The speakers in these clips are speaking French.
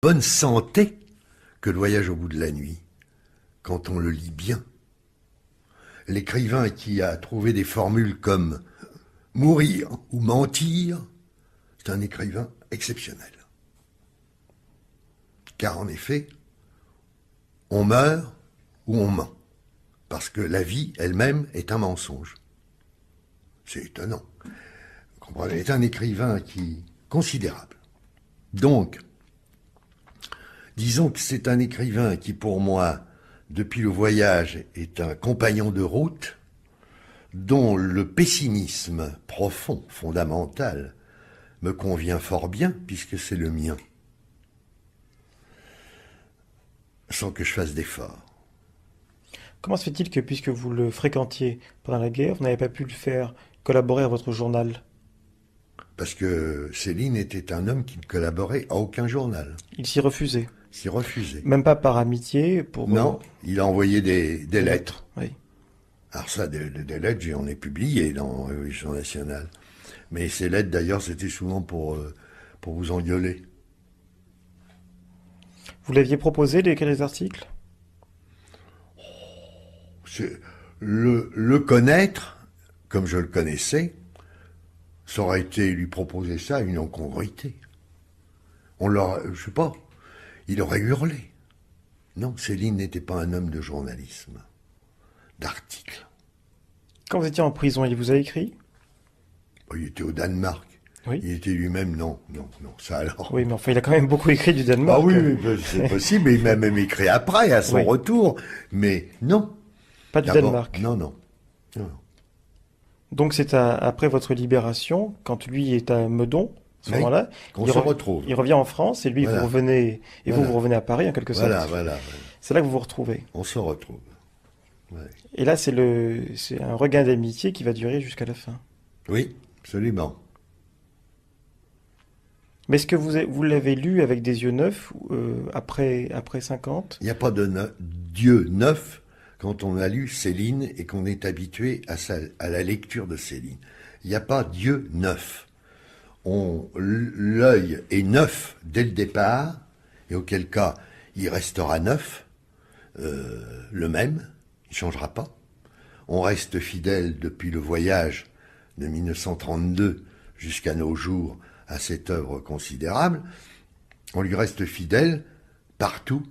bonne santé que le voyage au bout de la nuit, quand on le lit bien. L'écrivain qui a trouvé des formules comme mourir ou mentir, c'est un écrivain exceptionnel. Car en effet, on meurt ou on ment, parce que la vie elle-même est un mensonge. C'est étonnant. Vous comprenez, c'est un écrivain considérable. Donc, disons que c'est un écrivain qui, pour moi, depuis le voyage, est un compagnon de route dont le pessimisme profond, fondamental, me convient fort bien, puisque c'est le mien, sans que je fasse d'efforts. Comment se fait-il que, puisque vous le fréquentiez pendant la guerre, vous n'avez pas pu le faire collaborer à votre journal? Parce que Céline était un homme qui ne collaborait à aucun journal. Il s'y refusait. S'y refusait. Même pas par amitié pour... Non, il a envoyé des lettres. Oui. Alors ça, des lettres, j'en ai publié dans Révolution nationale. Mais ces lettres, d'ailleurs, c'était souvent pour vous engueuler. Vous l'aviez proposé d'écrire des articles? Le connaître, comme je le connaissais, ça aurait été lui proposer ça une incongruité. Je sais pas, il aurait hurlé. Non, Céline n'était pas un homme de journalisme, d'articles. Quand vous étiez en prison, il vous a écrit? Il était au Danemark. Oui. Il était lui-même, non, ça alors. Oui, mais enfin, il a quand même beaucoup écrit du Danemark. Ah oui, c'est possible, mais il m'a même écrit après, à son retour. Mais non. Pas du Danemark. Non. Donc c'est après votre libération, quand lui est à Meudon, à ce moment-là, qu'on se retrouve. Il revient en France et lui, Voilà. vous revenez, et vous revenez à Paris en quelque sorte. Voilà. C'est là que vous vous retrouvez. On se retrouve. Ouais. Et là, c'est un regain d'amitié qui va durer jusqu'à la fin. Oui, absolument. Mais est-ce que vous l'avez lu avec des yeux neufs après 50? Il n'y a pas de Dieu neuf quand on a lu Céline et qu'on est habitué à la lecture de Céline. Il n'y a pas Dieu neuf. L'œil est neuf dès le départ, et auquel cas il restera neuf, le même, il ne changera pas. On reste fidèle depuis le voyage de 1932 jusqu'à nos jours à cette œuvre considérable. On lui reste fidèle partout,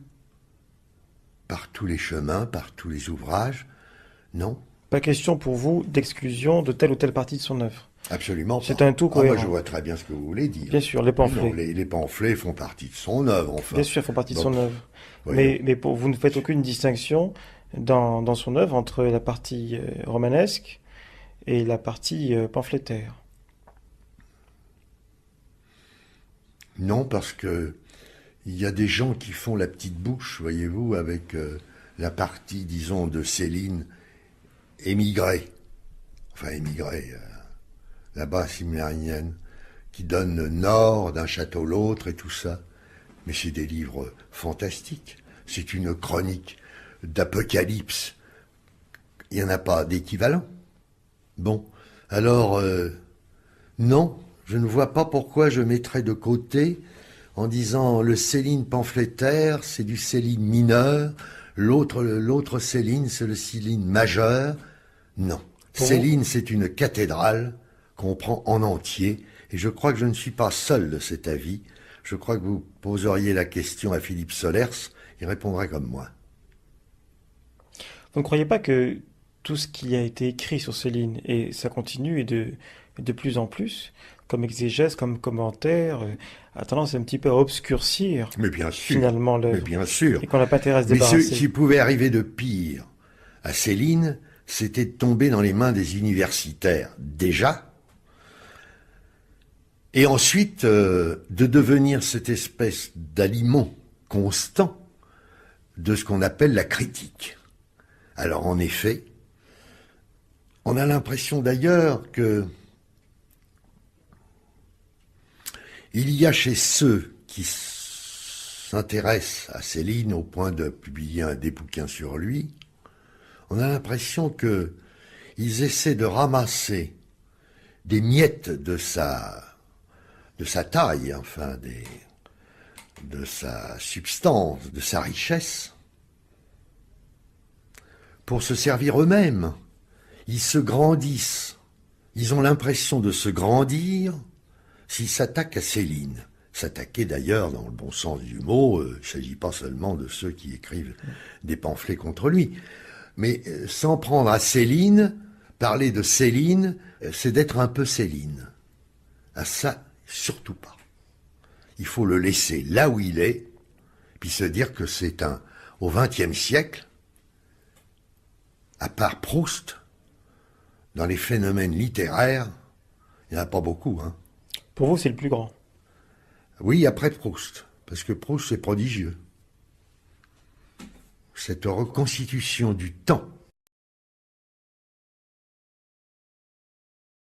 par tous les chemins, par tous les ouvrages. Non. Pas question pour vous d'exclusion de telle ou telle partie de son œuvre. Absolument pas. C'est un tout cohérent. Moi, je vois très bien ce que vous voulez dire. Bien sûr, les pamphlets. Non, les pamphlets font partie de son œuvre, enfin. Bien sûr, ils font partie de son œuvre. Voyons. Mais vous ne faites aucune distinction dans son œuvre entre la partie romanesque et la partie pamphlétaire. Non, parce que il y a des gens qui font la petite bouche, voyez-vous, avec la partie, disons, de Céline émigrée. Enfin, émigrée, là-bas, séminarienne, qui donne le nord d'un château à l'autre et tout ça. Mais c'est des livres fantastiques. C'est une chronique d'apocalypse. Il n'y en a pas d'équivalent. Bon, alors, non, je ne vois pas pourquoi je mettrais de côté en disant le Céline pamphlétaire, c'est du Céline mineur, l'autre Céline, c'est le Céline majeur. Non, Céline, c'est une cathédrale qu'on prend en entier, et je crois que je ne suis pas seul de cet avis. Je crois que vous poseriez la question à Philippe Solers, il répondrait comme moi. Vous ne croyez pas que tout ce qui a été écrit sur Céline, et ça continue, et de plus en plus, comme exégèse, comme commentaire, a tendance un petit peu à obscurcir Mais bien sûr, finalement mais bien sûr. et qu'on n'a pas intérêt à se Mais ce débarrasser. qui pouvait arriver de pire à Céline, c'était de tomber dans les mains des universitaires, déjà, et ensuite de devenir cette espèce d'aliment constant de ce qu'on appelle la critique. Alors en effet, on a l'impression d'ailleurs que il y a chez ceux qui s'intéressent à Céline au point de publier des bouquins sur lui, on a l'impression qu'ils essaient de ramasser des miettes de sa taille, enfin de sa substance, de sa richesse, pour se servir eux-mêmes. Ils se grandissent. Ils ont l'impression de se grandir s'ils s'attaquent à Céline. S'attaquer d'ailleurs, dans le bon sens du mot, il ne s'agit pas seulement de ceux qui écrivent des pamphlets contre lui. Mais s'en prendre à Céline, parler de Céline, c'est d'être un peu Céline. À ça, surtout pas. Il faut le laisser là où il est, puis se dire que c'est au XXe siècle, à part Proust, dans les phénomènes littéraires, il n'y en a pas beaucoup, hein. Pour vous, c'est le plus grand. Oui, après Proust, parce que Proust, c'est prodigieux. Cette reconstitution du temps